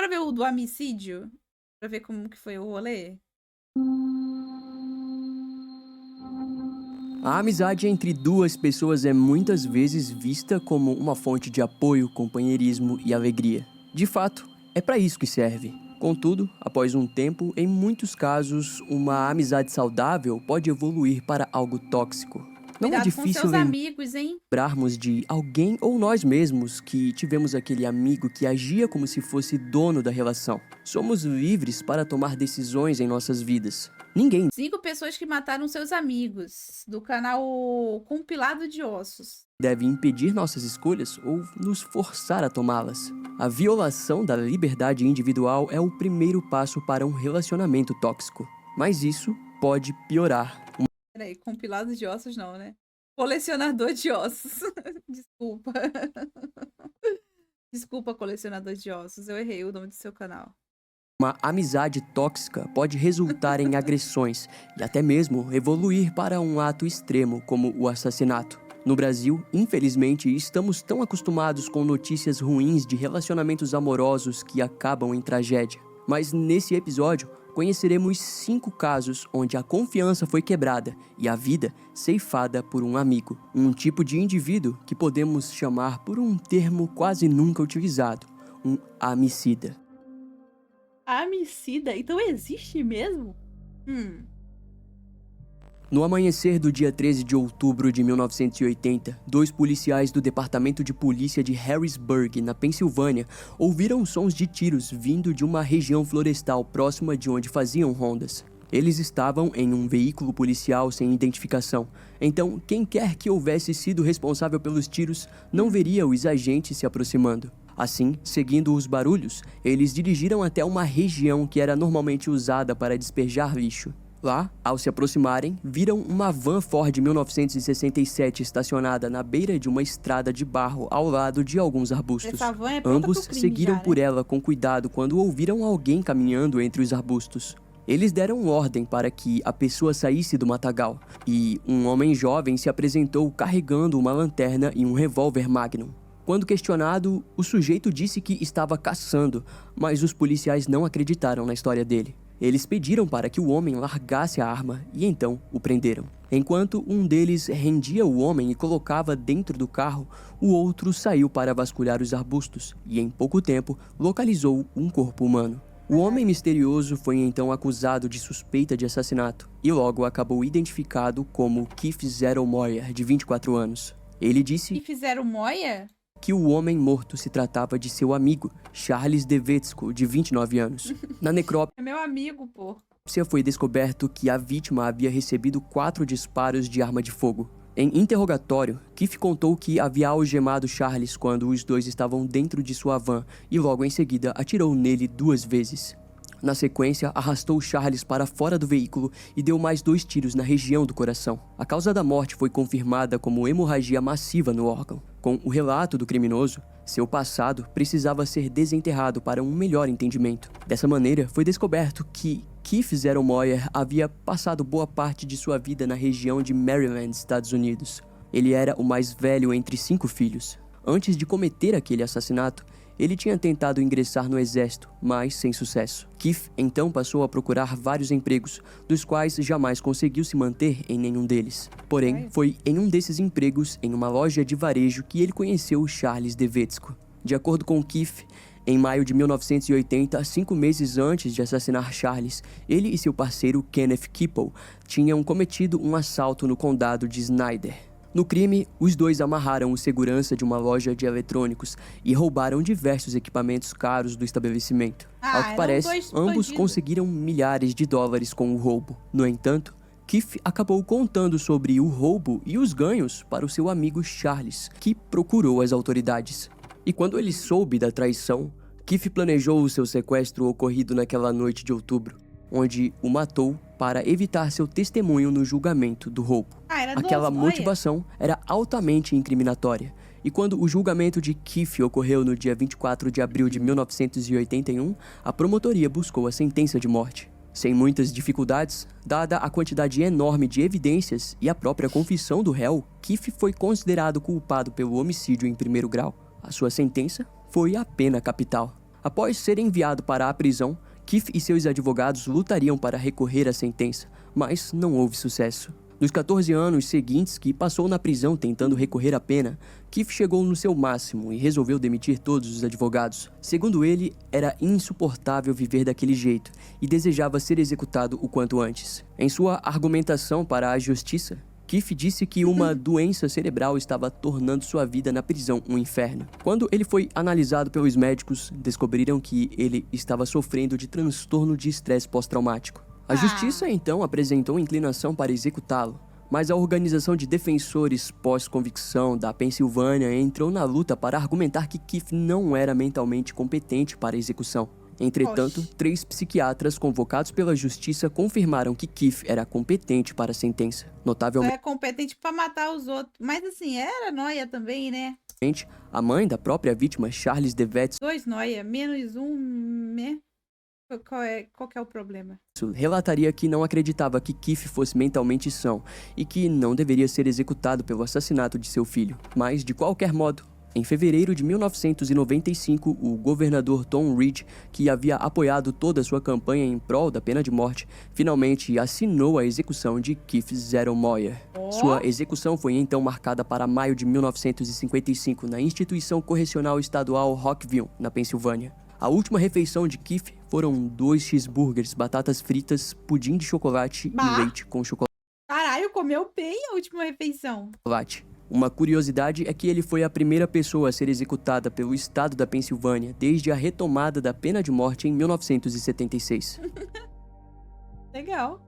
Bora ver o do homicídio? Pra ver como que foi o rolê? A amizade entre duas pessoas é muitas vezes vista como uma fonte de apoio, companheirismo e alegria. De fato, é para isso que serve. Contudo, após um tempo, em muitos casos, uma amizade saudável pode evoluir para algo tóxico. Não é Cuidado com difícil seus amigos, hein? lembrarmos de alguém ou nós mesmos que tivemos aquele amigo que agia como se fosse dono da relação. Somos livres para tomar decisões em nossas vidas. Ninguém 5 pessoas que mataram seus amigos, do canal Compilado de Ossos. deve impedir nossas escolhas ou nos forçar a tomá-las. A violação da liberdade individual é o primeiro passo para um relacionamento tóxico. Mas isso pode piorar. Peraí, compilado de ossos não, né? Colecionador de ossos. Desculpa. Desculpa, colecionador de ossos. Eu errei o nome do seu canal. Uma amizade tóxica pode resultar em agressões e até mesmo evoluir para um ato extremo como o assassinato. No Brasil, infelizmente, estamos tão acostumados com notícias ruins de relacionamentos amorosos que acabam em tragédia. Mas nesse episódio, conheceremos 5 casos onde a confiança foi quebrada e a vida ceifada por um amigo. Um tipo de indivíduo que podemos chamar por um termo quase nunca utilizado, um amicida. Amicida? Então existe mesmo? No amanhecer do dia 13 de outubro de 1980, 2 policiais do Departamento de Polícia de Harrisburg, na Pensilvânia, ouviram sons de tiros vindo de uma região florestal próxima de onde faziam rondas. Eles estavam em um veículo policial sem identificação, então quem quer que houvesse sido responsável pelos tiros não veria os agentes se aproximando. Assim, seguindo os barulhos, eles dirigiram até uma região que era normalmente usada para despejar lixo. Lá, ao se aproximarem, viram uma van Ford 1967 estacionada na beira de uma estrada de barro ao lado de alguns arbustos. Essa van é pronta Ambos pro crime seguiram já, né? por ela com cuidado quando ouviram alguém caminhando entre os arbustos. Eles deram ordem para que a pessoa saísse do matagal, e um homem jovem se apresentou carregando uma lanterna e um revólver Magnum. Quando questionado, o sujeito disse que estava caçando, mas os policiais não acreditaram na história dele. Eles pediram para que o homem largasse a arma e então o prenderam. Enquanto um deles rendia o homem e colocava dentro do carro, o outro saiu para vasculhar os arbustos e em pouco tempo localizou um corpo humano. O homem misterioso foi então acusado de suspeita de assassinato e logo acabou identificado como Keith Zero Moyer, de 24 anos. Ele disse E fizeram moia? que o homem morto se tratava de seu amigo, Charles Devetsko, de 29 anos. Na necrópsia É meu amigo, pô. foi descoberto que a vítima havia recebido 4 disparos de arma de fogo. Em interrogatório, Keith contou que havia algemado Charles quando os dois estavam dentro de sua van e logo em seguida atirou nele 2 vezes. Na sequência, arrastou Charles para fora do veículo e deu mais 2 tiros na região do coração. A causa da morte foi confirmada como hemorragia massiva no órgão. Com o relato do criminoso, seu passado precisava ser desenterrado para um melhor entendimento. Dessa maneira, foi descoberto que Keith Zero Moyer havia passado boa parte de sua vida na região de Maryland, Estados Unidos. Ele era o mais velho entre 5 filhos. Antes de cometer aquele assassinato, ele tinha tentado ingressar no exército, mas sem sucesso. Keith então passou a procurar vários empregos, dos quais jamais conseguiu se manter em nenhum deles. Porém, foi em um desses empregos, em uma loja de varejo, que ele conheceu Charles Devetsko. De acordo com Keith, em maio de 1980, 5 meses antes de assassinar Charles, ele e seu parceiro Kenneth Kipple tinham cometido um assalto no condado de Snyder. No crime, os dois amarraram o segurança de uma loja de eletrônicos e roubaram diversos equipamentos caros do estabelecimento. Ao que eram parece, 2 ambos bandidos. conseguiram milhares de dólares com o roubo. No entanto, Keith acabou contando sobre o roubo e os ganhos para o seu amigo Charles, que procurou as autoridades. E quando ele soube da traição, Keith planejou o seu sequestro ocorrido naquela noite de outubro, onde o matou para evitar seu testemunho no julgamento do roubo. Era Aquela 2 motivação era altamente incriminatória, e quando o julgamento de Keith ocorreu no dia 24 de abril de 1981, a promotoria buscou a sentença de morte. Sem muitas dificuldades, dada a quantidade enorme de evidências e a própria confissão do réu, Keith foi considerado culpado pelo homicídio em primeiro grau. A sua sentença foi a pena capital. Após ser enviado para a prisão, Keith e seus advogados lutariam para recorrer à sentença, mas não houve sucesso. Nos 14 anos seguintes que passou na prisão tentando recorrer à pena, Keith chegou no seu máximo e resolveu demitir todos os advogados. Segundo ele, era insuportável viver daquele jeito e desejava ser executado o quanto antes. Em sua argumentação para a justiça, Keith disse que uma doença cerebral estava tornando sua vida na prisão um inferno. Quando ele foi analisado pelos médicos, descobriram que ele estava sofrendo de transtorno de estresse pós-traumático. A justiça então apresentou inclinação para executá-lo, mas a organização de defensores pós-convicção da Pensilvânia entrou na luta para argumentar que Keith não era mentalmente competente para a execução. Entretanto, 3 psiquiatras convocados pela justiça confirmaram que Keith era competente para a sentença. Notavelmente, É competente pra matar os outros. Mas assim, era nóia também, né? a mãe da própria vítima, Charles DeVetz, 2 nóia, menos um, né? Qual que é o problema? relataria que não acreditava que Keith fosse mentalmente são e que não deveria ser executado pelo assassinato de seu filho. Mas, de qualquer modo, em fevereiro de 1995, o governador Tom Ridge, que havia apoiado toda a sua campanha em prol da pena de morte, finalmente assinou a execução de Keith Zero Moyer. Sua execução foi então marcada para maio de 1955 na instituição correcional estadual Rockville, na Pensilvânia. A última refeição de Keith foram 2 cheeseburgers, batatas fritas, pudim de chocolate e leite com chocolate. Caralho, comeu bem a última refeição. Uma curiosidade é que ele foi a primeira pessoa a ser executada pelo estado da Pensilvânia desde a retomada da pena de morte em 1976. Legal.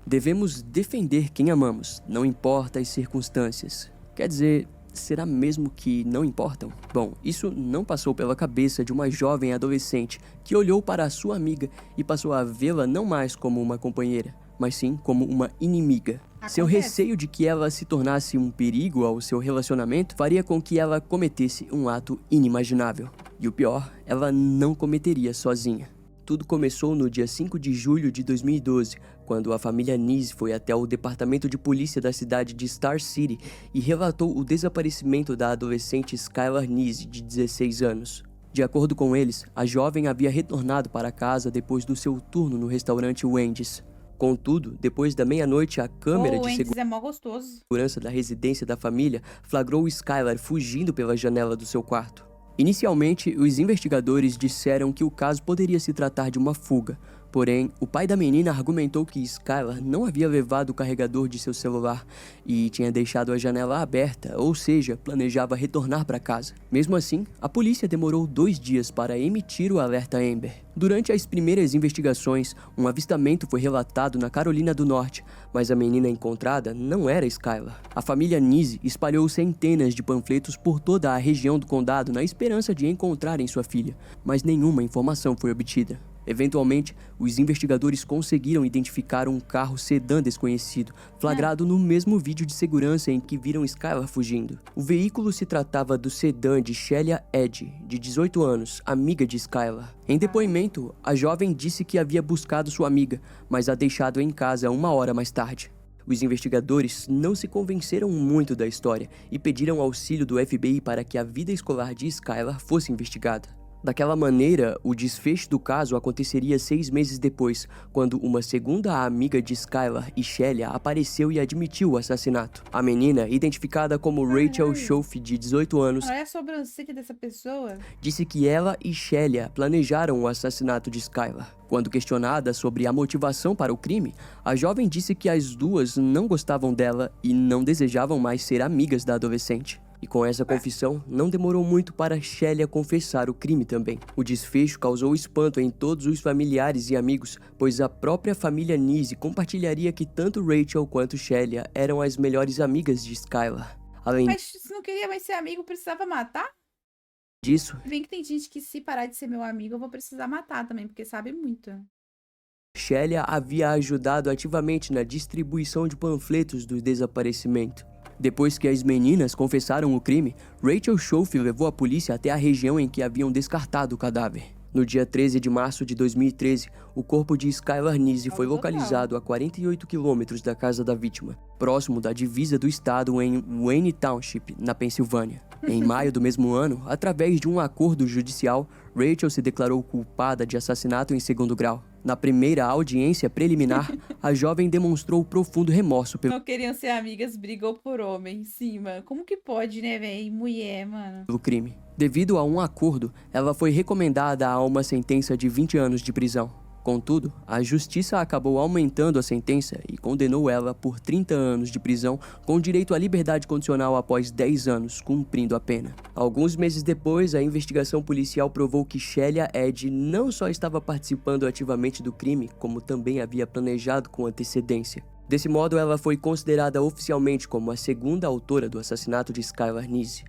Devemos defender quem amamos, não importa as circunstâncias. Quer dizer, será mesmo que não importam? Bom, isso não passou pela cabeça de uma jovem adolescente que olhou para a sua amiga e passou a vê-la não mais como uma companheira, mas sim como uma inimiga. Seu receio de que ela se tornasse um perigo ao seu relacionamento faria com que ela cometesse um ato inimaginável. E o pior, ela não cometeria sozinha. Tudo começou no dia 5 de julho de 2012, quando a família Neese foi até o departamento de polícia da cidade de Star City e relatou o desaparecimento da adolescente Skylar Neese, de 16 anos. De acordo com eles, a jovem havia retornado para casa depois do seu turno no restaurante Wendy's. Contudo, depois da meia-noite, a câmera de segurança da residência da família flagrou Skylar fugindo pela janela do seu quarto. Inicialmente, os investigadores disseram que o caso poderia se tratar de uma fuga. Porém, o pai da menina argumentou que Skylar não havia levado o carregador de seu celular e tinha deixado a janela aberta, ou seja, planejava retornar para casa. Mesmo assim, a polícia demorou 2 dias para emitir o alerta Amber. Durante as primeiras investigações, um avistamento foi relatado na Carolina do Norte, mas a menina encontrada não era Skylar. A família Neese espalhou centenas de panfletos por toda a região do condado na esperança de encontrarem sua filha, mas nenhuma informação foi obtida. Eventualmente, os investigadores conseguiram identificar um carro sedã desconhecido, flagrado no mesmo vídeo de segurança em que viram Skylar fugindo. O veículo se tratava do sedã de Shelia Eddy, de 18 anos, amiga de Skylar. Em depoimento, a jovem disse que havia buscado sua amiga, mas a deixado em casa 1 hora mais tarde. Os investigadores não se convenceram muito da história e pediram auxílio do FBI para que a vida escolar de Skylar fosse investigada. Daquela maneira, o desfecho do caso aconteceria 6 meses depois, quando uma segunda amiga de Skylar e Shelia apareceu e admitiu o assassinato. A menina, identificada como Rachel Schofield, de 18 anos, Olha a sobrancelha dessa pessoa. Disse que ela e Shelia planejaram o assassinato de Skylar. Quando questionada sobre a motivação para o crime, a jovem disse que as duas não gostavam dela e não desejavam mais ser amigas da adolescente. E com essa confissão, não demorou muito para Shelia confessar o crime também. O desfecho causou espanto em todos os familiares e amigos, pois a própria família Neese compartilharia que tanto Rachel quanto Shelia eram as melhores amigas de Skylar. Além Mas se não queria mais ser amigo, precisava matar? disso, Bem que tem gente que se parar de ser meu amigo, eu vou precisar matar também, porque sabe muito. Shelia havia ajudado ativamente na distribuição de panfletos do desaparecimento. Depois que as meninas confessaram o crime, Rachel Schofield levou a polícia até a região em que haviam descartado o cadáver. No dia 13 de março de 2013, o corpo de Skylar Neese foi localizado a 48 quilômetros da casa da vítima, próximo da divisa do estado em Wayne Township, na Pensilvânia. Em maio do mesmo ano, através de um acordo judicial, Rachel se declarou culpada de assassinato em segundo grau. Na primeira audiência preliminar, a jovem demonstrou profundo remorso Não queriam ser amigas, brigou por homem. Sim, mano. Como que pode, né, velho? Mulher, mano. pelo crime. Devido a um acordo, ela foi recomendada a uma sentença de 20 anos de prisão. Contudo, a justiça acabou aumentando a sentença e condenou ela por 30 anos de prisão com direito à liberdade condicional após 10 anos, cumprindo a pena. Alguns meses depois, a investigação policial provou que Shelia Eddy não só estava participando ativamente do crime, como também havia planejado com antecedência. Desse modo, ela foi considerada oficialmente como a segunda autora do assassinato de Skylar Neese.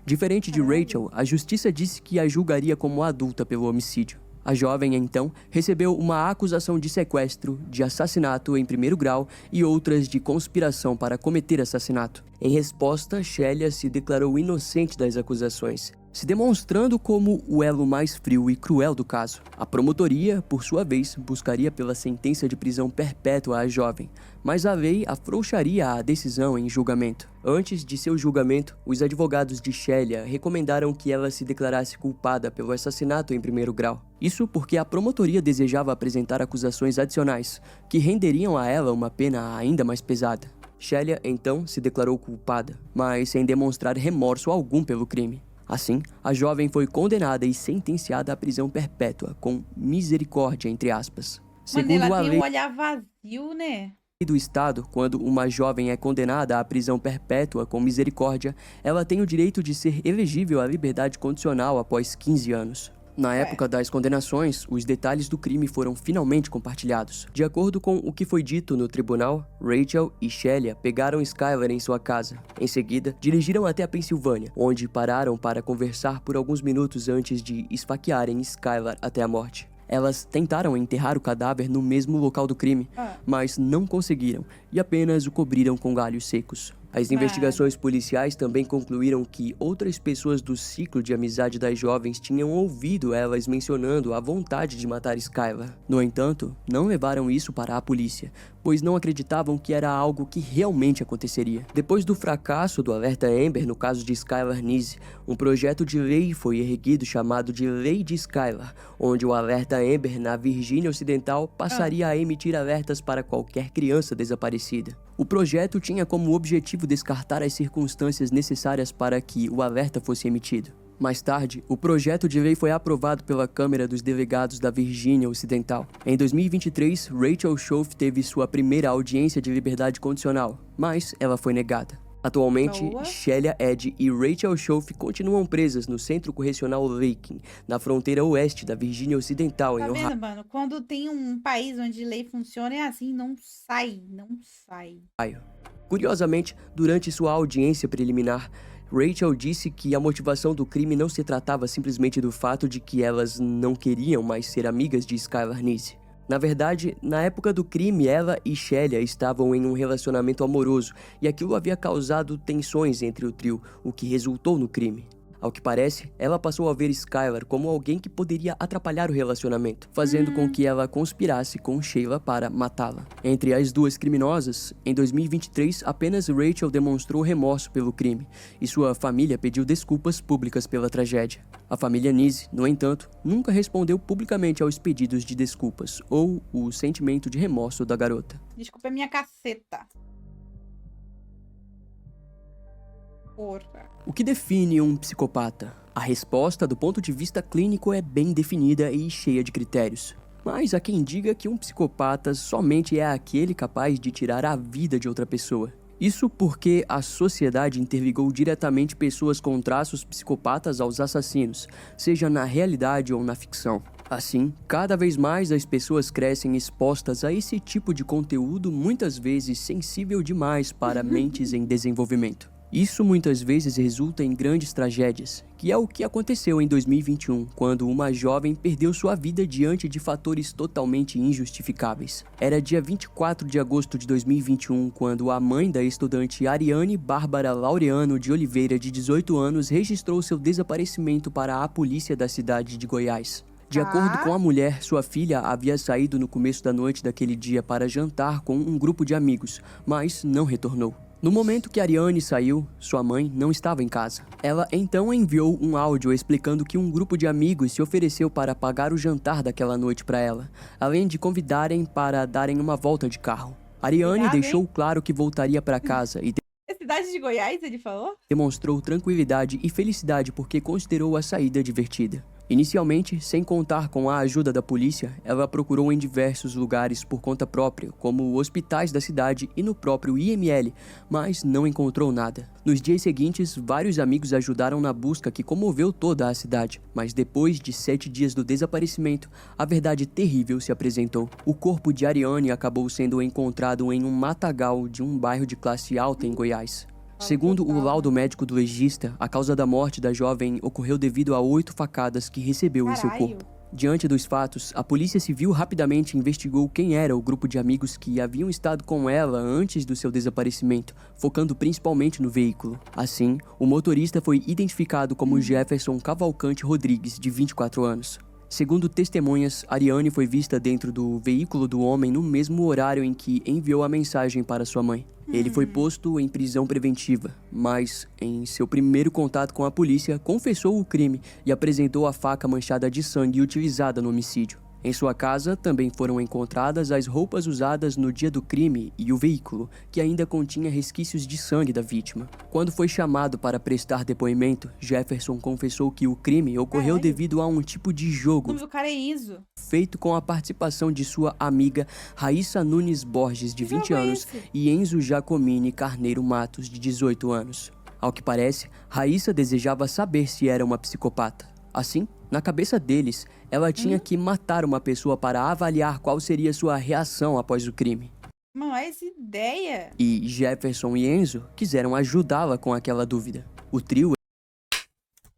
Diferente de Rachel, a justiça disse que a julgaria como adulta pelo homicídio. A jovem, então, recebeu uma acusação de sequestro, de assassinato em primeiro grau e outras de conspiração para cometer assassinato. Em resposta, Shelia se declarou inocente das acusações, se demonstrando como o elo mais frio e cruel do caso. A promotoria, por sua vez, buscaria pela sentença de prisão perpétua à jovem, mas a lei afrouxaria a decisão em julgamento. Antes de seu julgamento, os advogados de Shelia recomendaram que ela se declarasse culpada pelo assassinato em primeiro grau. Isso porque a promotoria desejava apresentar acusações adicionais, que renderiam a ela uma pena ainda mais pesada. Shelia, então, se declarou culpada, mas sem demonstrar remorso algum pelo crime. Assim, a jovem foi condenada e sentenciada à prisão perpétua, com misericórdia, entre aspas. Mano, ela tem um olhar vazio, né? Do estado, quando uma jovem é condenada à prisão perpétua com misericórdia, ela tem o direito de ser elegível à liberdade condicional após 15 anos. Na época das condenações, os detalhes do crime foram finalmente compartilhados. De acordo com o que foi dito no tribunal, Rachel e Shelia pegaram Skylar em sua casa. Em seguida, dirigiram até a Pensilvânia, onde pararam para conversar por alguns minutos antes de esfaquearem Skylar até a morte. Elas tentaram enterrar o cadáver no mesmo local do crime, mas não conseguiram e apenas o cobriram com galhos secos. As investigações policiais também concluíram que outras pessoas do ciclo de amizade das jovens tinham ouvido elas mencionando a vontade de matar Skylar. No entanto, não levaram isso para a polícia, pois não acreditavam que era algo que realmente aconteceria. Depois do fracasso do alerta Amber no caso de Skylar Neese, um projeto de lei foi erguido chamado de Lei de Skylar, onde o alerta Amber na Virgínia Ocidental passaria a emitir alertas para qualquer criança desaparecida. O projeto tinha como objetivo descartar as circunstâncias necessárias para que o alerta fosse emitido. Mais tarde, o projeto de lei foi aprovado pela Câmara dos Delegados da Virgínia Ocidental. Em 2023, Rachel Schoaf teve sua primeira audiência de liberdade condicional, mas ela foi negada. Atualmente, Shelia Eddy e Rachel Schoaf continuam presas no Centro Correcional Lakin, na fronteira oeste da Virgínia Ocidental, em Ohio. Tá vendo, mano? Quando tem um país onde lei funciona, é assim, não sai. Curiosamente, durante sua audiência preliminar, Rachel disse que a motivação do crime não se tratava simplesmente do fato de que elas não queriam mais ser amigas de Skylar Neese. Na verdade, na época do crime, ela e Shelia estavam em um relacionamento amoroso e aquilo havia causado tensões entre o trio, o que resultou no crime. Ao que parece, ela passou a ver Skylar como alguém que poderia atrapalhar o relacionamento, fazendo com que ela conspirasse com Sheila para matá-la. Entre as duas criminosas, em 2023, apenas Rachel demonstrou remorso pelo crime, e sua família pediu desculpas públicas pela tragédia. A família Neese, no entanto, nunca respondeu publicamente aos pedidos de desculpas ou o sentimento de remorso da garota. Desculpa, é minha caceta. Porra. O que define um psicopata? A resposta do ponto de vista clínico é bem definida e cheia de critérios. Mas há quem diga que um psicopata somente é aquele capaz de tirar a vida de outra pessoa. Isso porque a sociedade interligou diretamente pessoas com traços psicopatas aos assassinos, seja na realidade ou na ficção. Assim, cada vez mais as pessoas crescem expostas a esse tipo de conteúdo, muitas vezes sensível demais para mentes em desenvolvimento. Isso muitas vezes resulta em grandes tragédias, que é o que aconteceu em 2021, quando uma jovem perdeu sua vida diante de fatores totalmente injustificáveis. Era dia 24 de agosto de 2021, quando a mãe da estudante Ariane Bárbara Laureano de Oliveira, de 18 anos, registrou seu desaparecimento para a polícia da cidade de Goiás. De acordo com Tá. a mulher, sua filha havia saído no começo da noite daquele dia para jantar com um grupo de amigos, mas não retornou. No momento que Ariane saiu, sua mãe não estava em casa. Ela então enviou um áudio explicando que um grupo de amigos se ofereceu para pagar o jantar daquela noite para ela, além de convidarem para darem uma volta de carro. Ariane Cuidado, deixou hein? claro que voltaria para casa e É cidade de Goiás, ele falou? demonstrou tranquilidade e felicidade porque considerou a saída divertida. Inicialmente, sem contar com a ajuda da polícia, ela procurou em diversos lugares por conta própria, como hospitais da cidade e no próprio IML, mas não encontrou nada. Nos dias seguintes, vários amigos ajudaram na busca que comoveu toda a cidade, mas depois de 7 dias do desaparecimento, a verdade terrível se apresentou. O corpo de Ariane acabou sendo encontrado em um matagal de um bairro de classe alta em Goiás. Segundo o laudo médico do legista, a causa da morte da jovem ocorreu devido a 8 facadas que recebeu em seu Caralho. corpo. Diante dos fatos, a polícia civil rapidamente investigou quem era o grupo de amigos que haviam estado com ela antes do seu desaparecimento, focando principalmente no veículo. Assim, o motorista foi identificado como Jefferson Cavalcante Rodrigues, de 24 anos. Segundo testemunhas, Ariane foi vista dentro do veículo do homem no mesmo horário em que enviou a mensagem para sua mãe. Ele foi posto em prisão preventiva, mas, em seu primeiro contato com a polícia, confessou o crime e apresentou a faca manchada de sangue utilizada no homicídio. Em sua casa, também foram encontradas as roupas usadas no dia do crime e o veículo, que ainda continha resquícios de sangue da vítima. Quando foi chamado para prestar depoimento, Jefferson confessou que o crime ocorreu Caralho. devido a um tipo de O jogo nome do cara é Iso. feito com a participação de sua amiga Raíssa Nunes Borges, de Que jogo 20 é anos, esse? e Enzo Jacomini Carneiro Matos, de 18 anos. Ao que parece, Raíssa desejava saber se era uma psicopata. Assim, na cabeça deles, ela tinha que matar uma pessoa para avaliar qual seria sua reação após o crime. Mano, olha essa ideia. E Jefferson e Enzo quiseram ajudá-la com aquela dúvida. O trio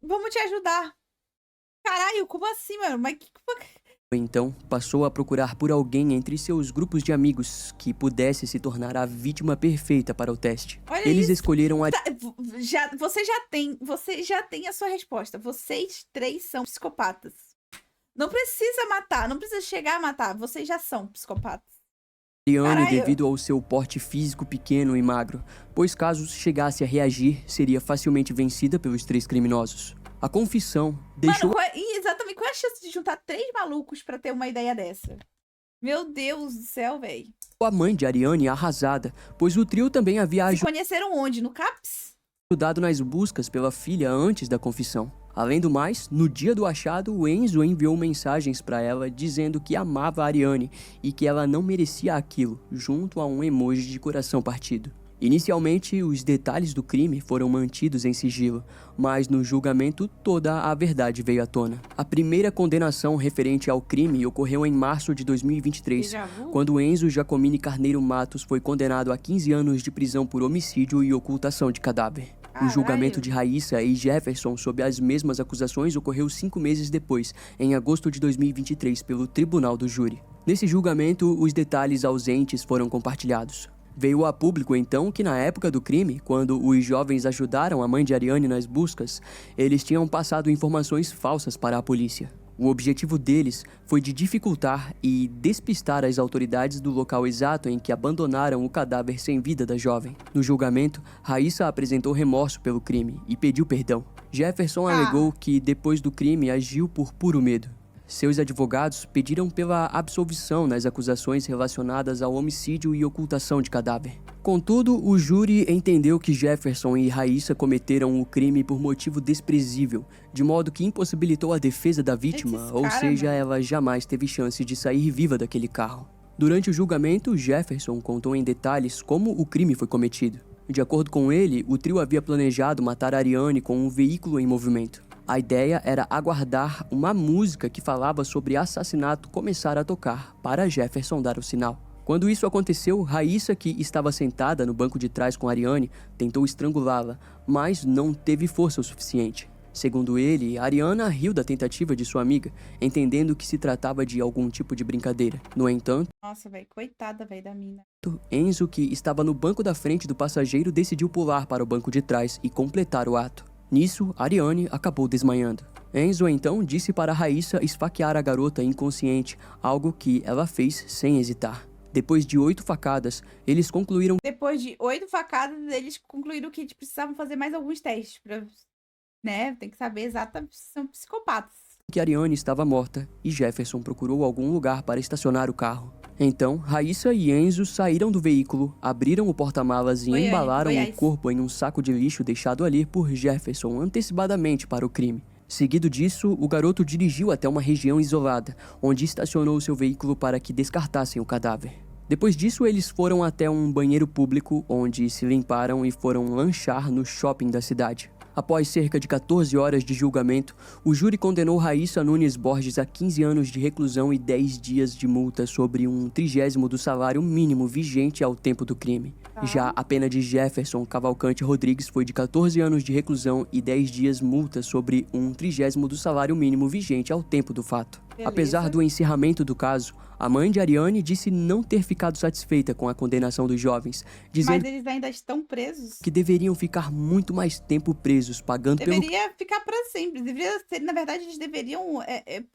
Vamos te ajudar. Caralho, como assim, mano? Mas que... então passou a procurar por alguém entre seus grupos de amigos que pudesse se tornar a vítima perfeita para o teste. Olha Eles isso. escolheram a Tá, você já tem a sua resposta. Vocês 3 são psicopatas. Não precisa matar, não precisa chegar a matar. Vocês já são psicopatas. Ariane Caralho. devido ao seu porte físico pequeno e magro, pois caso chegasse a reagir, seria facilmente vencida pelos 3 criminosos. A confissão deixou Mano, exatamente, qual é a chance de juntar 3 malucos pra ter uma ideia dessa? Meu Deus do céu, velho. a mãe de Ariane arrasada, pois o trio também havia Se conheceram onde? No CAPS? ajudado nas buscas pela filha antes da confissão. Além do mais, no dia do achado, o Enzo enviou mensagens para ela dizendo que amava a Ariane e que ela não merecia aquilo, junto a um emoji de coração partido. Inicialmente, os detalhes do crime foram mantidos em sigilo, mas no julgamento toda a verdade veio à tona. A primeira condenação referente ao crime ocorreu em março de 2023, Déjà vu? quando Enzo Jacomini Carneiro Matos foi condenado a 15 anos de prisão por homicídio e ocultação de cadáver. O julgamento Caralho. de Raíssa e Jefferson sob as mesmas acusações ocorreu 5 meses depois, em agosto de 2023, pelo Tribunal do Júri. Nesse julgamento, os detalhes ausentes foram compartilhados. Veio a público então que na época do crime, quando os jovens ajudaram a mãe de Ariane nas buscas, eles tinham passado informações falsas para a polícia. O objetivo deles foi de dificultar e despistar as autoridades do local exato em que abandonaram o cadáver sem vida da jovem. No julgamento, Raíssa apresentou remorso pelo crime e pediu perdão. Jefferson alegou que depois do crime agiu por puro medo. Seus advogados pediram pela absolvição nas acusações relacionadas ao homicídio e ocultação de cadáver. Contudo, o júri entendeu que Jefferson e Raíssa cometeram o crime por motivo desprezível, de modo que impossibilitou a defesa da vítima, Esses ou cara, seja, mano. ela jamais teve chance de sair viva daquele carro. Durante o julgamento, Jefferson contou em detalhes como o crime foi cometido. De acordo com ele, o trio havia planejado matar Ariane com um veículo em movimento. A ideia era aguardar uma música que falava sobre assassinato começar a tocar, para Jefferson dar o sinal. Quando isso aconteceu, Raíssa, que estava sentada no banco de trás com Ariane, tentou estrangulá-la, mas não teve força o suficiente. Segundo ele, Ariana riu da tentativa de sua amiga, entendendo que se tratava de algum tipo de brincadeira. No entanto, Nossa, velho, coitada, velho, da mina. Enzo, que estava no banco da frente do passageiro, decidiu pular para o banco de trás e completar o ato. Nisso, Ariane acabou desmaiando. Enzo então disse para Raíssa esfaquear a garota inconsciente, algo que ela fez sem hesitar. Depois de 8 facadas, eles concluíram Depois de 8 facadas, eles concluíram que eles precisavam fazer mais alguns testes pra, né? Tem que saber exatamente se são psicopatas. que Ariane estava morta e Jefferson procurou algum lugar para estacionar o carro. Então, Raíssa e Enzo saíram do veículo, abriram o porta-malas e embalaram o corpo em um saco de lixo deixado ali por Jefferson antecipadamente para o crime. Seguido disso, o garoto dirigiu até uma região isolada, onde estacionou seu veículo para que descartassem o cadáver. Depois disso, eles foram até um banheiro público, onde se limparam e foram lanchar no shopping da cidade. Após cerca de 14 horas de julgamento, o júri condenou Raíssa Nunes Borges a 15 anos de reclusão e 10 dias de multa sobre 1/30 do salário mínimo vigente ao tempo do crime. Já a pena de Jefferson Cavalcante Rodrigues foi de 14 anos de reclusão e 10 dias multa sobre 1/30 do salário mínimo vigente ao tempo do fato. Beleza. Apesar do encerramento do caso, a mãe de Ariane disse não ter ficado satisfeita com a condenação dos jovens, dizendo Mas eles ainda estão presos. que deveriam ficar muito mais tempo presos, pagando pelo Deveria ficar pra sempre. Deveria ser, na verdade, eles deveriam.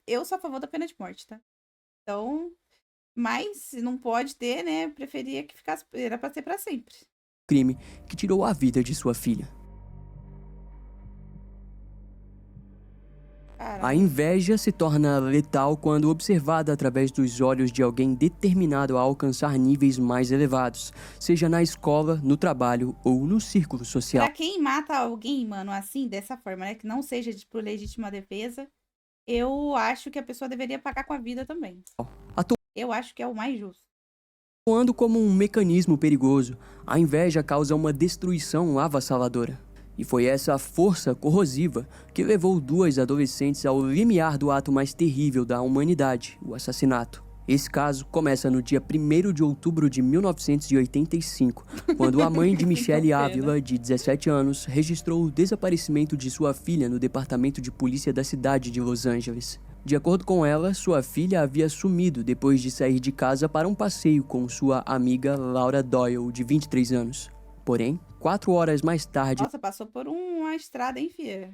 Eu sou a favor da pena de morte, tá? Então. Mas se não pode ter, né? Preferia que ficasse. Era pra ser pra sempre. crime que tirou a vida de sua filha. Caramba. A inveja se torna letal quando observada através dos olhos de alguém determinado a alcançar níveis mais elevados, seja na escola, no trabalho ou no círculo social. Pra quem mata alguém, mano, assim, dessa forma, né? Que não seja por legítima defesa, eu acho que a pessoa deveria pagar com a vida também. Eu acho que é o mais justo. Atuando como um mecanismo perigoso, a inveja causa uma destruição avassaladora. E foi essa força corrosiva que levou 2 adolescentes ao limiar do ato mais terrível da humanidade, o assassinato. Esse caso começa no dia 1º de outubro de 1985, quando a mãe de Michelle Ávila, de 17 anos, registrou o desaparecimento de sua filha no departamento de polícia da cidade de Los Angeles. De acordo com ela, sua filha havia sumido depois de sair de casa para um passeio com sua amiga Laura Doyle, de 23 anos. Porém, 4 horas mais tarde, Nossa, passou por uma estrada, hein, filha?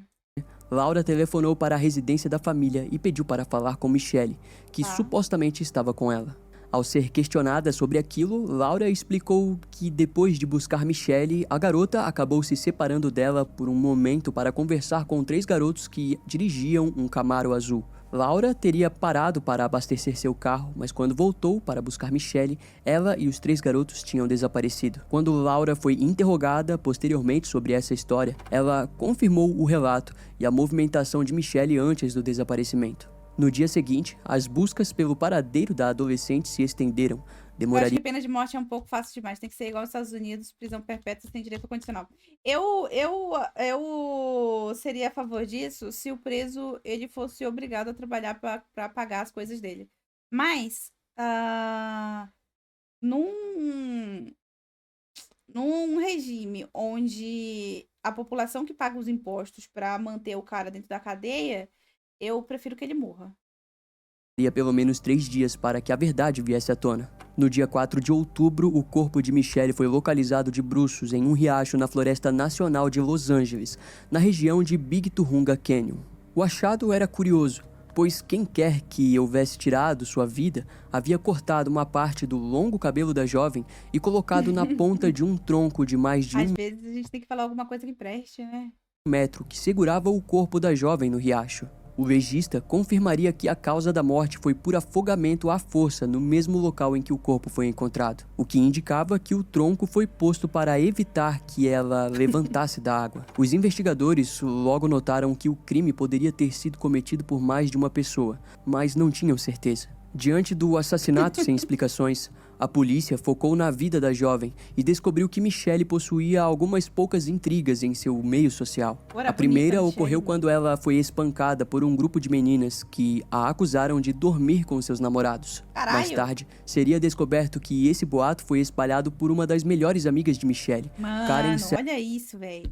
Laura telefonou para a residência da família e pediu para falar com Michelle, que supostamente estava com ela. Ao ser questionada sobre aquilo, Laura explicou que depois de buscar Michelle, a garota acabou se separando dela por um momento para conversar com 3 garotos que dirigiam um Camaro azul. Laura teria parado para abastecer seu carro, mas quando voltou para buscar Michelle, ela e os 3 garotos tinham desaparecido. Quando Laura foi interrogada posteriormente sobre essa história, ela confirmou o relato e a movimentação de Michelle antes do desaparecimento. No dia seguinte, as buscas pelo paradeiro da adolescente se estenderam. Eu acho que a pena de morte é um pouco fácil demais. Tem que ser igual aos Estados Unidos, prisão perpétua sem direito condicional. Eu seria a favor disso se o preso ele fosse obrigado a trabalhar para pagar as coisas dele. Mas, num regime onde a população que paga os impostos para manter o cara dentro da cadeia, eu prefiro que ele morra. Pelo menos 3 dias para que a verdade viesse à tona. No dia 4 de outubro, o corpo de Michelle foi localizado de bruços em um riacho na Floresta Nacional de Los Angeles, na região de Big Turunga Canyon. O achado era curioso, pois quem quer que houvesse tirado sua vida havia cortado uma parte do longo cabelo da jovem e colocado na ponta de um tronco de mais de Às vezes a gente tem que falar alguma coisa que preste, né? 1 metro que segurava o corpo da jovem no riacho. O legista confirmaria que a causa da morte foi por afogamento à força no mesmo local em que o corpo foi encontrado, o que indicava que o tronco foi posto para evitar que ela levantasse da água. Os investigadores logo notaram que o crime poderia ter sido cometido por mais de uma pessoa, mas não tinham certeza. Diante do assassinato sem explicações, a polícia focou na vida da jovem e descobriu que Michelle possuía algumas poucas intrigas em seu meio social. A primeira ocorreu quando ela foi espancada por um grupo de meninas que a acusaram de dormir com seus namorados. Caralho. Mais tarde, seria descoberto que esse boato foi espalhado por uma das melhores amigas de Michelle, Mano, Karen olha isso, velho.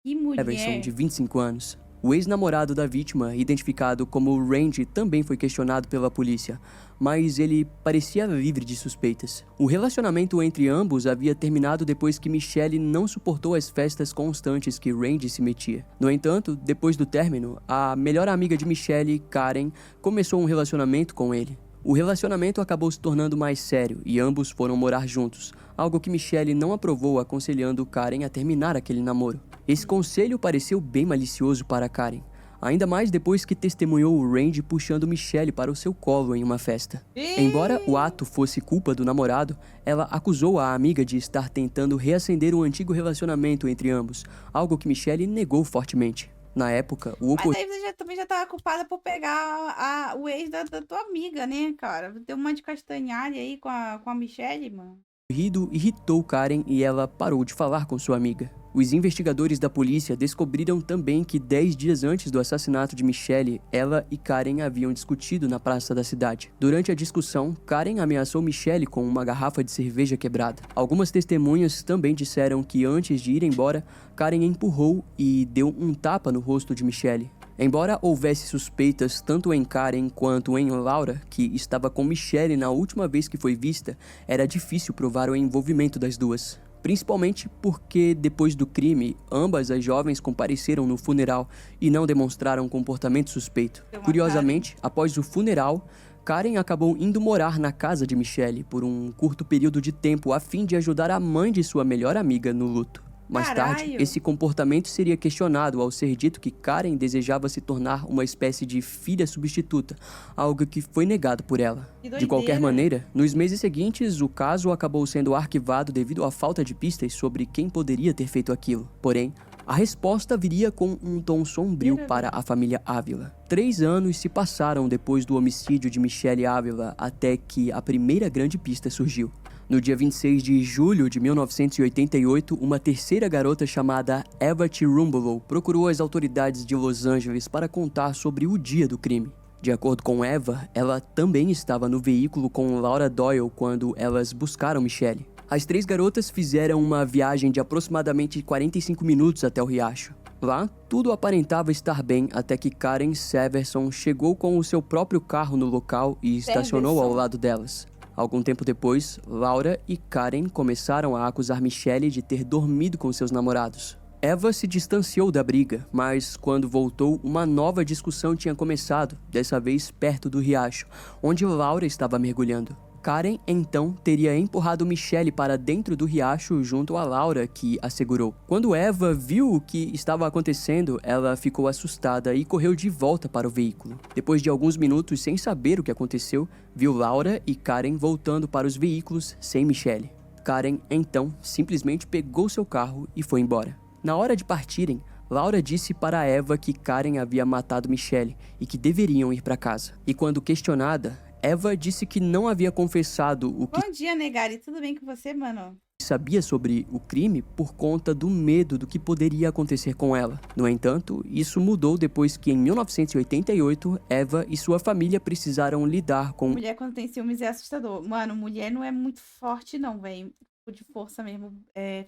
Que mulher. Severson, de 25 anos. O ex-namorado da vítima, identificado como Randy, também foi questionado pela polícia, mas ele parecia livre de suspeitas. O relacionamento entre ambos havia terminado depois que Michelle não suportou as festas constantes que Randy se metia. No entanto, depois do término, a melhor amiga de Michelle, Karen, começou um relacionamento com ele. O relacionamento acabou se tornando mais sério e ambos foram morar juntos, algo que Michelle não aprovou, aconselhando Karen a terminar aquele namoro. Esse conselho pareceu bem malicioso para Karen, ainda mais depois que testemunhou o Randy puxando Michelle para o seu colo em uma festa. Embora o ato fosse culpa do namorado, ela acusou a amiga de estar tentando reacender um antigo relacionamento entre ambos, algo que Michelle negou fortemente. Na época, o Mas aí você também já tava culpada por pegar o ex da tua amiga, né, cara? Deu uma de castanhalha aí com a Michelle, mano. ocorrido irritou Karen e ela parou de falar com sua amiga. Os investigadores da polícia descobriram também que 10 dias antes do assassinato de Michelle, ela e Karen haviam discutido na praça da cidade. Durante a discussão, Karen ameaçou Michelle com uma garrafa de cerveja quebrada. Algumas testemunhas também disseram que antes de ir embora, Karen empurrou e deu um tapa no rosto de Michelle. Embora houvesse suspeitas tanto em Karen quanto em Laura, que estava com Michelle na última vez que foi vista, era difícil provar o envolvimento das duas. Principalmente porque, depois do crime, ambas as jovens compareceram no funeral e não demonstraram comportamento suspeito. Curiosamente, após o funeral, Karen acabou indo morar na casa de Michelle por um curto período de tempo a fim de ajudar a mãe de sua melhor amiga no luto. Mais tarde, esse comportamento seria questionado ao ser dito que Karen desejava se tornar uma espécie de filha substituta, algo que foi negado por ela. De qualquer maneira, nos meses seguintes, o caso acabou sendo arquivado devido à falta de pistas sobre quem poderia ter feito aquilo. Porém, a resposta viria com um tom sombrio para a família Ávila. 3 anos se passaram depois do homicídio de Michelle Ávila até que a primeira grande pista surgiu. No dia 26 de julho de 1988, uma terceira garota chamada Eva T. Rumbelow procurou as autoridades de Los Angeles para contar sobre o dia do crime. De acordo com Eva, ela também estava no veículo com Laura Doyle quando elas buscaram Michelle. As 3 garotas fizeram uma viagem de aproximadamente 45 minutos até o riacho. Lá, tudo aparentava estar bem até que Karen Severson chegou com o seu próprio carro no local e estacionou ao lado delas. Algum tempo depois, Laura e Karen começaram a acusar Michelle de ter dormido com seus namorados. Eva se distanciou da briga, mas quando voltou, uma nova discussão tinha começado, dessa vez perto do riacho, onde Laura estava mergulhando. Karen, então, teria empurrado Michelle para dentro do riacho junto a Laura, que a segurou. Quando Eva viu o que estava acontecendo, ela ficou assustada e correu de volta para o veículo. Depois de alguns minutos sem saber o que aconteceu, viu Laura e Karen voltando para os veículos sem Michelle. Karen, então, simplesmente pegou seu carro e foi embora. Na hora de partirem, Laura disse para Eva que Karen havia matado Michelle e que deveriam ir para casa. E quando questionada, Eva disse que não havia confessado o que Bom dia, Negari. Tudo bem com você, mano? sabia sobre o crime por conta do medo do que poderia acontecer com ela. No entanto, isso mudou depois que, em 1988, Eva e sua família precisaram lidar com... Mulher quando tem ciúmes é assustador. Mano, mulher não é muito forte, não, velho. De força mesmo,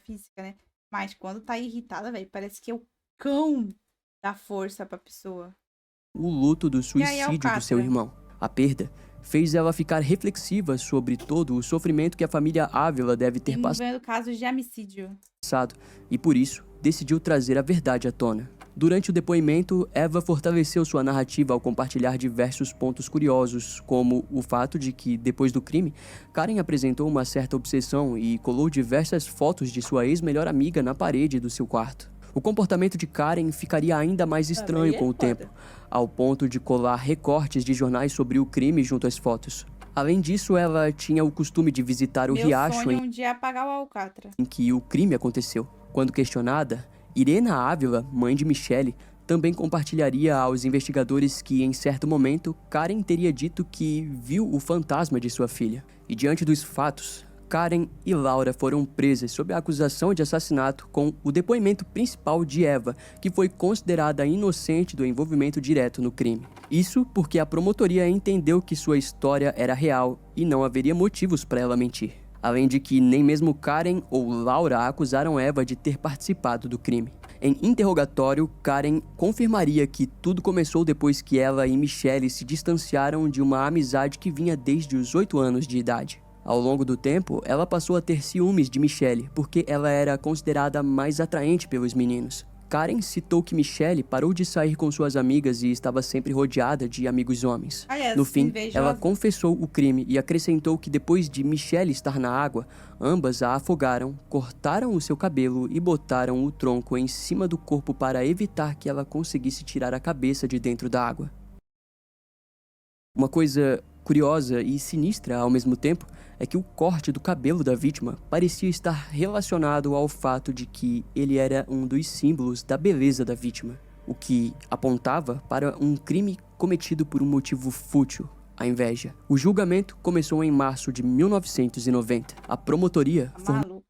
física, né? Mas quando tá irritada, velho, parece que é o cão dá força pra pessoa. o luto do suicídio do seu irmão. A perda fez ela ficar reflexiva sobre todo o sofrimento que a família Ávila deve ter Envolvendo casos de homicídio. passado e, por isso, decidiu trazer a verdade à tona. Durante o depoimento, Eva fortaleceu sua narrativa ao compartilhar diversos pontos curiosos, como o fato de que, depois do crime, Karen apresentou uma certa obsessão e colou diversas fotos de sua ex-melhor amiga na parede do seu quarto. O comportamento de Karen ficaria ainda mais estranho com o tempo, ao ponto de colar recortes de jornais sobre o crime junto às fotos. Além disso, ela tinha o costume de visitar o riacho sonho um dia apagar o Alcatra. em que o crime aconteceu. Quando questionada, Irena Ávila, mãe de Michelle, também compartilharia aos investigadores que, em certo momento, Karen teria dito que viu o fantasma de sua filha. E diante dos fatos, Karen e Laura foram presas sob a acusação de assassinato com o depoimento principal de Eva, que foi considerada inocente do envolvimento direto no crime. Isso porque a promotoria entendeu que sua história era real e não haveria motivos para ela mentir. Além de que nem mesmo Karen ou Laura acusaram Eva de ter participado do crime. Em interrogatório, Karen confirmaria que tudo começou depois que ela e Michelle se distanciaram de uma amizade que vinha desde os 8 anos de idade. Ao longo do tempo, ela passou a ter ciúmes de Michelle, porque ela era considerada mais atraente pelos meninos. Karen citou que Michelle parou de sair com suas amigas e estava sempre rodeada de amigos homens. No fim, ela confessou o crime e acrescentou que depois de Michelle estar na água, ambas a afogaram, cortaram o seu cabelo e botaram o tronco em cima do corpo para evitar que ela conseguisse tirar a cabeça de dentro da água. Uma coisa curiosa e sinistra ao mesmo tempo é que o corte do cabelo da vítima parecia estar relacionado ao fato de que ele era um dos símbolos da beleza da vítima, o que apontava para um crime cometido por um motivo fútil, a inveja. O julgamento começou em março de 1990. A promotoria formou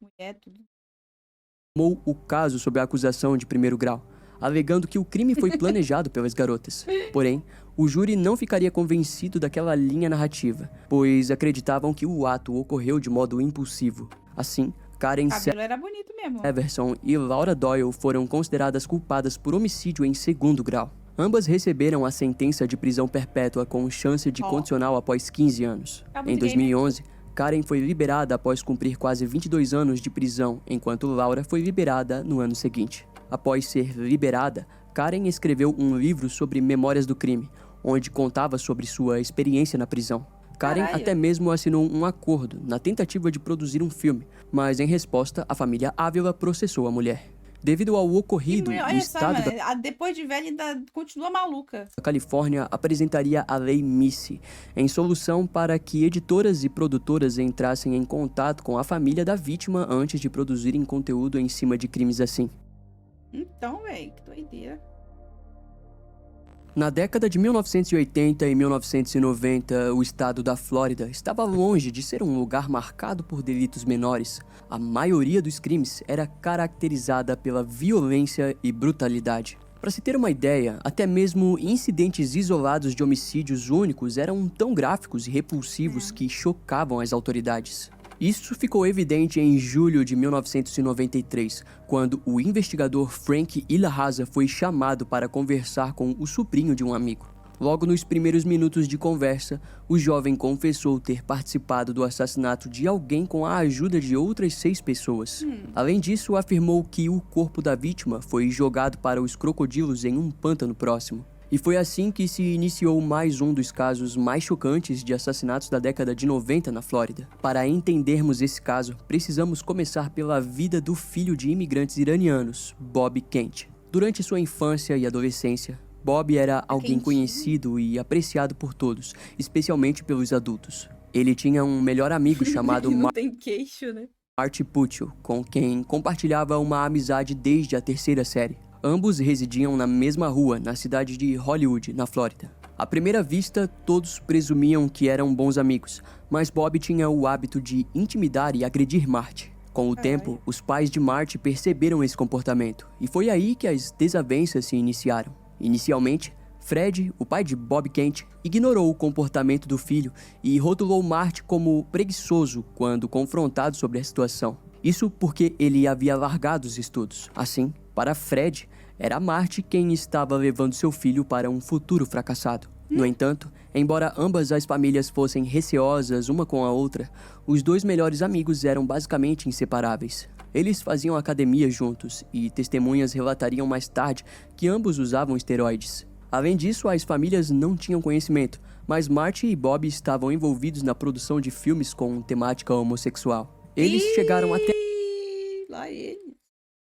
o caso sob a acusação de primeiro grau, alegando que o crime foi planejado pelas garotas. Porém, o júri não ficaria convencido daquela linha narrativa, pois acreditavam que o ato ocorreu de modo impulsivo. Assim, Karen Severson e Laura Doyle foram consideradas culpadas por homicídio em segundo grau. Ambas receberam a sentença de prisão perpétua com chance de condicional após 15 anos. Em 2011, Karen foi liberada após cumprir quase 22 anos de prisão, enquanto Laura foi liberada no ano seguinte. Após ser liberada, Karen escreveu um livro sobre memórias do crime, onde contava sobre sua experiência na prisão. Karen até mesmo assinou um acordo na tentativa de produzir um filme, mas em resposta, a família Ávila processou a mulher. Devido ao ocorrido, o estado depois de velha ainda continua maluca. A Califórnia apresentaria a Lei Missy em solução para que editoras e produtoras entrassem em contato com a família da vítima antes de produzirem conteúdo em cima de crimes assim. Então, velho, que doideira. Na década de 1980 e 1990, o estado da Flórida estava longe de ser um lugar marcado por delitos menores. A maioria dos crimes era caracterizada pela violência e brutalidade. Para se ter uma ideia, até mesmo incidentes isolados de homicídios únicos eram tão gráficos e repulsivos que chocavam as autoridades. Isso ficou evidente em julho de 1993, quando o investigador Frank Ilharraza foi chamado para conversar com o sobrinho de um amigo. Logo nos primeiros minutos de conversa, o jovem confessou ter participado do assassinato de alguém com a ajuda de outras 6 pessoas. Além disso, afirmou que o corpo da vítima foi jogado para os crocodilos em um pântano próximo. E foi assim que se iniciou mais um dos casos mais chocantes de assassinatos da década de 90 na Flórida. Para entendermos esse caso, precisamos começar pela vida do filho de imigrantes iranianos, Bob Kent. Durante sua infância e adolescência, Bob era alguém conhecido e apreciado por todos, especialmente pelos adultos. Ele tinha um melhor amigo chamado Marty Puccio, com quem compartilhava uma amizade desde a 3ª série. Ambos residiam na mesma rua, na cidade de Hollywood, na Flórida. À primeira vista, todos presumiam que eram bons amigos, mas Bob tinha o hábito de intimidar e agredir Marty. Com o tempo, os pais de Marty perceberam esse comportamento, e foi aí que as desavenças se iniciaram. Inicialmente, Fred, o pai de Bob Kent, ignorou o comportamento do filho e rotulou Marty como preguiçoso quando confrontado sobre a situação. Isso porque ele havia largado os estudos. Assim, para Fred, era Marty quem estava levando seu filho para um futuro fracassado. No entanto, embora ambas as famílias fossem receosas uma com a outra, os 2 melhores amigos eram basicamente inseparáveis. Eles faziam academia juntos e testemunhas relatariam mais tarde que ambos usavam esteroides. Além disso, as famílias não tinham conhecimento, mas Marty e Bob estavam envolvidos na produção de filmes com temática homossexual. Eles chegaram até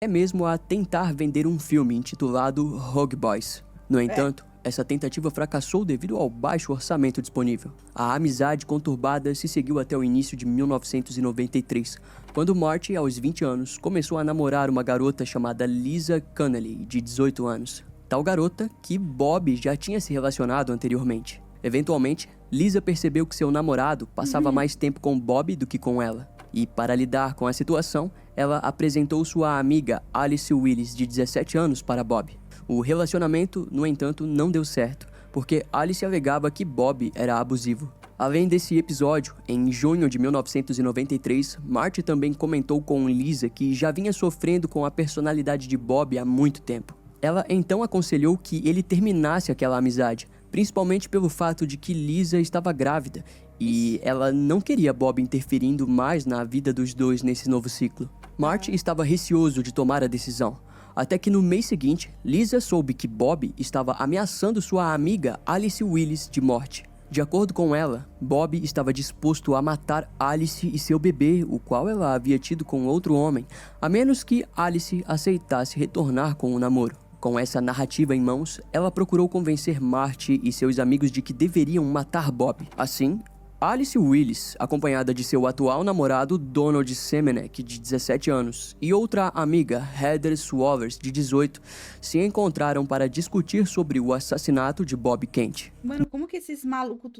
mesmo a tentar vender um filme intitulado Rogue Boys. No entanto, essa tentativa fracassou devido ao baixo orçamento disponível. A amizade conturbada se seguiu até o início de 1993, quando Marty, aos 20 anos, começou a namorar uma garota chamada Lisa Connelly, de 18 anos. Tal garota que Bob já tinha se relacionado anteriormente. Eventualmente, Lisa percebeu que seu namorado passava mais tempo com Bob do que com ela. E, para lidar com a situação, ela apresentou sua amiga Alice Willis, de 17 anos, para Bob. O relacionamento, no entanto, não deu certo, porque Alice alegava que Bob era abusivo. Além desse episódio, em junho de 1993, Marty também comentou com Lisa que já vinha sofrendo com a personalidade de Bob há muito tempo. Ela então aconselhou que ele terminasse aquela amizade, principalmente pelo fato de que Lisa estava grávida e ela não queria Bob interferindo mais na vida dos dois nesse novo ciclo. Marty estava receoso de tomar a decisão, até que no mês seguinte, Lisa soube que Bob estava ameaçando sua amiga Alice Willis de morte. De acordo com ela, Bob estava disposto a matar Alice e seu bebê, o qual ela havia tido com outro homem, a menos que Alice aceitasse retornar com o namoro. Com essa narrativa em mãos, ela procurou convencer Marty e seus amigos de que deveriam matar Bob. Assim, Alice Willis, acompanhada de seu atual namorado Donald Semenek, de 17 anos, e outra amiga, Heather Swovers, de 18, se encontraram para discutir sobre o assassinato de Bob Kent. Mano, como que esses malucos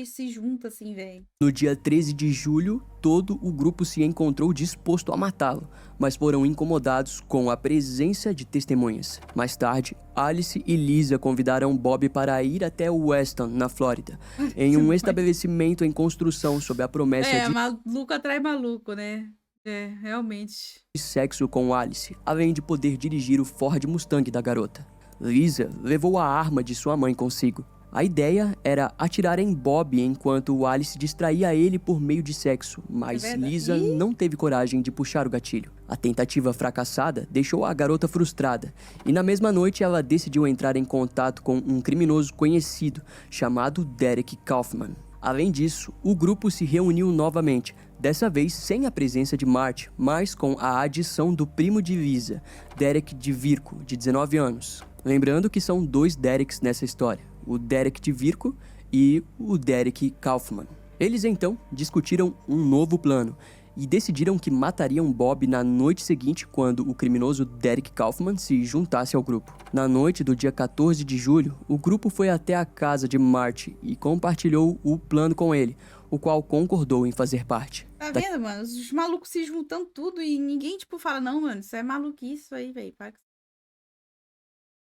se juntam assim, velho? No dia 13 de julho, todo o grupo se encontrou disposto a matá-lo, mas foram incomodados com a presença de testemunhas. Mais tarde, Alice e Lisa convidaram Bob para ir até Weston, na Flórida, em um estabelecimento em construção sob a promessa de maluco atrai maluco, né? Realmente. sexo com Alice, além de poder dirigir o Ford Mustang da garota. Lisa levou a arma de sua mãe consigo. A ideia era atirar em Bob enquanto Alice distraía ele por meio de sexo, mas Lisa não teve coragem de puxar o gatilho. A tentativa fracassada deixou a garota frustrada, e na mesma noite ela decidiu entrar em contato com um criminoso conhecido chamado Derek Kaufman. Além disso, o grupo se reuniu novamente, dessa vez sem a presença de Marty, mas com a adição do primo de Lisa, Derek DeVirco, de 19 anos. Lembrando que são dois Dereks nessa história, o Derek DeVirco e o Derek Kaufman. Eles então discutiram um novo plano e decidiram que matariam Bob na noite seguinte quando o criminoso Derek Kaufman se juntasse ao grupo. Na noite do dia 14 de julho, o grupo foi até a casa de Marty e compartilhou o plano com ele, o qual concordou em fazer parte. Tá vendo, mano? Os malucos se juntando tudo e ninguém, fala, não, mano, isso é maluquice isso aí, velho.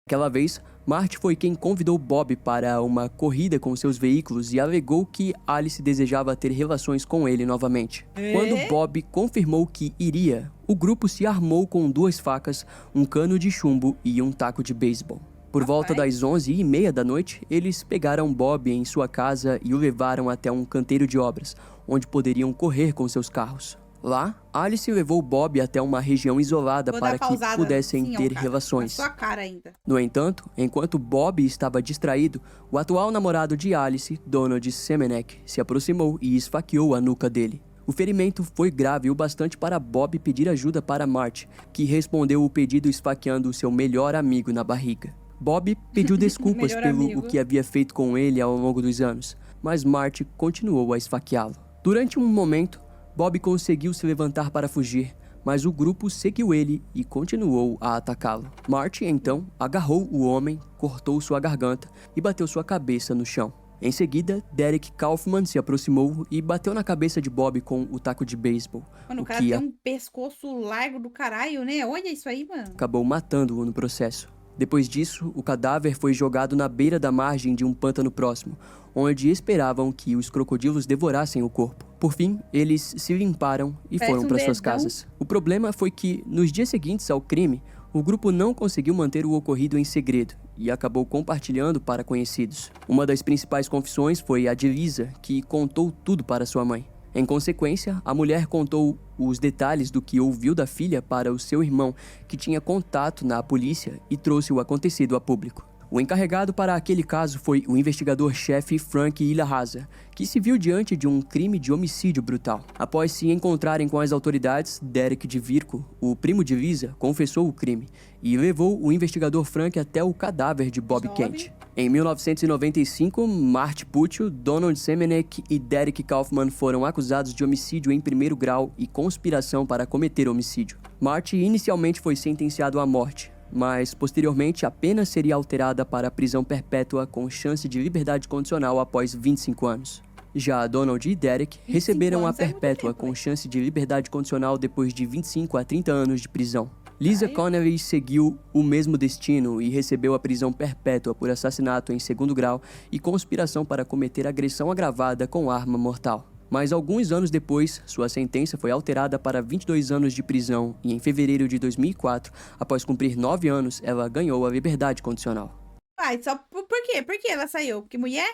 Aquela vez, Marty foi quem convidou Bob para uma corrida com seus veículos e alegou que Alice desejava ter relações com ele novamente. Quando Bob confirmou que iria, o grupo se armou com 2 facas, um cano de chumbo e um taco de beisebol. Por volta das 11h30 da noite, eles pegaram Bob em sua casa e o levaram até um canteiro de obras, onde poderiam correr com seus carros. Lá, Alice levou Bob até uma região isolada para que pudessem ter relações. Na sua cara ainda. No entanto, enquanto Bob estava distraído, o atual namorado de Alice, Donald Semenek, se aproximou e esfaqueou a nuca dele. O ferimento foi grave o bastante para Bob pedir ajuda para Marty, que respondeu o pedido esfaqueando seu melhor amigo na barriga. Bob pediu desculpas pelo que havia feito com ele ao longo dos anos, mas Marty continuou a esfaqueá-lo. Durante um momento, Bob conseguiu se levantar para fugir, mas o grupo seguiu ele e continuou a atacá-lo. Marty, então, agarrou o homem, cortou sua garganta e bateu sua cabeça no chão. Em seguida, Derek Kaufman se aproximou e bateu na cabeça de Bob com o taco de beisebol. Mano, o cara tem um pescoço largo do caralho, né? Olha isso aí, mano. Acabou matando-o no processo. Depois disso, o cadáver foi jogado na beira da margem de um pântano próximo, onde esperavam que os crocodilos devorassem o corpo. Por fim, eles se limparam e foram para suas casas. O problema foi que, nos dias seguintes ao crime, o grupo não conseguiu manter o ocorrido em segredo e acabou compartilhando para conhecidos. Uma das principais confissões foi a de Lisa, que contou tudo para sua mãe. Em consequência, a mulher contou os detalhes do que ouviu da filha para o seu irmão, que tinha contato na polícia e trouxe o acontecido a público. O encarregado para aquele caso foi o investigador-chefe Frank Ilhahaza, que se viu diante de um crime de homicídio brutal. Após se encontrarem com as autoridades, Derek DeVirco, o primo de Lisa, confessou o crime e levou o investigador Frank até o cadáver de Bob Kent. Em 1995, Marty Puccio, Donald Semenek e Derek Kaufman foram acusados de homicídio em primeiro grau e conspiração para cometer homicídio. Marty inicialmente foi sentenciado à morte, mas posteriormente a pena seria alterada para prisão perpétua com chance de liberdade condicional após 25 anos. Já Donald e Derek receberam a perpétua com chance de liberdade condicional depois de 25 a 30 anos de prisão. Lisa Ai, Connelly seguiu o mesmo destino e recebeu a prisão perpétua por assassinato em segundo grau e conspiração para cometer agressão agravada com arma mortal. Mas alguns anos depois, sua sentença foi alterada para 22 anos de prisão e em fevereiro de 2004, após cumprir 9 anos, ela ganhou a liberdade condicional. Ai, só por quê? Por que ela saiu? Porque mulher?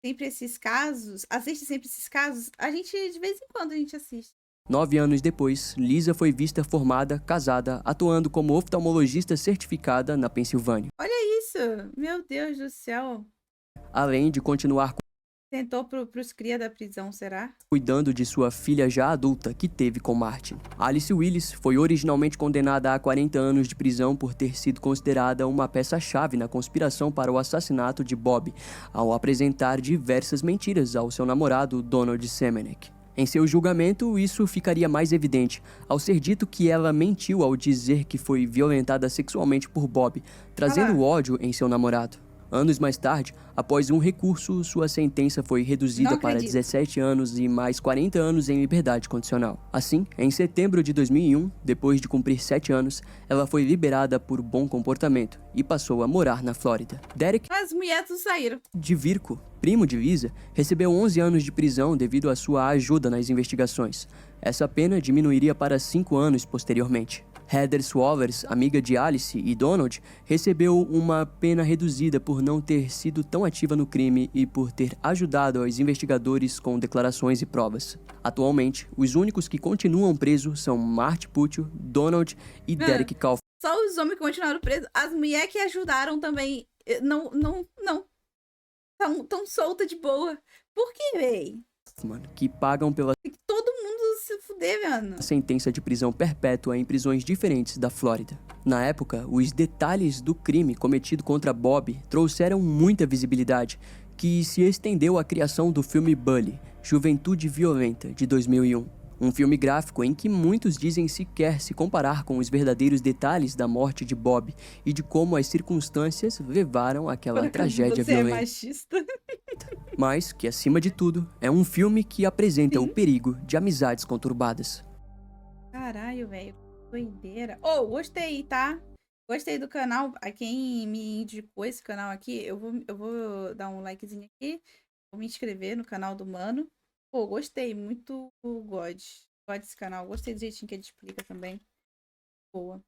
Sempre esses casos, assiste sempre esses casos, a gente, de vez em quando, a gente assiste. 9 anos depois, Lisa foi vista formada, casada, atuando como oftalmologista certificada na Pensilvânia, Olha isso! Meu Deus do céu. além de continuar Tentou pros cria da prisão, será? cuidando de sua filha já adulta que teve com Martin. Alice Willis foi originalmente condenada a 40 anos de prisão por ter sido considerada uma peça-chave na conspiração para o assassinato de Bob, ao apresentar diversas mentiras ao seu namorado Donald Semenek. Em seu julgamento, isso ficaria mais evidente, ao ser dito que ela mentiu ao dizer que foi violentada sexualmente por Bob, trazendo lá. ódio em seu namorado. Anos mais tarde, após um recurso, sua sentença foi reduzida Não para acredito. 17 anos e mais 40 anos em liberdade condicional. Assim, em setembro de 2001, depois de cumprir 7 anos, ela foi liberada por bom comportamento e passou a morar na Flórida. Derek As mulheres não saíram. de Virco, primo de Lisa, recebeu 11 anos de prisão devido à sua ajuda nas investigações. Essa pena diminuiria para 5 anos posteriormente. Heather Swallers, amiga de Alice e Donald, recebeu uma pena reduzida por não ter sido tão ativa no crime e por ter ajudado os investigadores com declarações e provas. Atualmente, os únicos que continuam presos são Marty Puccio, Donald e Derek Kaufman. Só os homens que continuaram presos. As mulheres que ajudaram também. Não. Tão solta de boa. Por que, véi? Que pagam pela Tem que todo mundo se fuder, mano. sentença de prisão perpétua em prisões diferentes da Flórida. Na época, os detalhes do crime cometido contra Bob trouxeram muita visibilidade, que se estendeu à criação do filme Bully, Juventude Violenta, de 2001. Um filme gráfico em que muitos dizem sequer se comparar com os verdadeiros detalhes da morte de Bob e de como as circunstâncias levaram àquela tragédia Você é violenta. machista. Mas que, acima de tudo, é um filme que apresenta Sim. o perigo de amizades conturbadas. Caralho, velho. Doideira. Oh, gostei, tá? Gostei do canal. A quem me indicou esse canal aqui, eu vou dar um likezinho aqui. Vou me inscrever no canal do Mano. Pô, gostei. Muito God. God desse canal. Gostei do jeitinho que ele explica também. Boa.